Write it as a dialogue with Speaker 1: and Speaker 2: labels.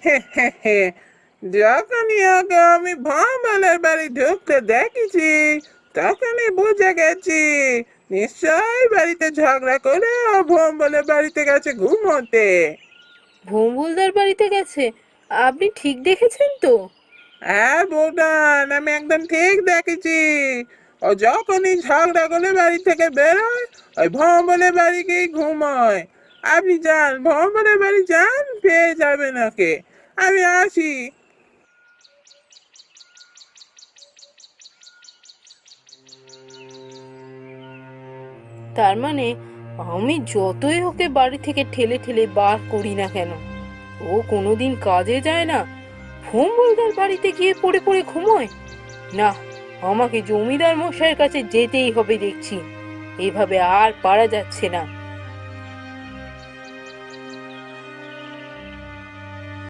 Speaker 1: হে হে হে, যখনই ওকে আমি ভোম্বলের বাড়ি ঢুকতে দেখেছি তখনই বুঝে গেছি নিশ্চয়ই বাড়িতে ঝগড়া করে ও ভোম্বলের বাড়িতে গেছে ঘুমোতে।
Speaker 2: ভোম্বলদার বাড়িতে গেছে? আপনি ঠিক দেখেছেন তো?
Speaker 1: হ্যাঁ বৌদান, আমি একদম ঠিক দেখেছি। ও যখনই ঝগড়া করে বাড়ি থেকে বেরোয় ওই ভোম্বলের বাড়ি গিয়ে ঘুমোয়। আপনি যান, ভোম্বলের বাড়ি যান, পেয়ে যাবেন ওকে। আমি আসি।
Speaker 2: তার মানে আমি যতই ওকে বাড়ি থেকে ঠেলে ঠেলে বার করি না কেন, ও কোনোদিন কাজে যায় না, ভোম্বলদার বাড়িতে গিয়ে পড়ে পড়ে ঘুমোয়। না, আমাকে জমিদার মশাইয়ের কাছে যেতেই হবে দেখছি। এভাবে আর পারা যাচ্ছে না।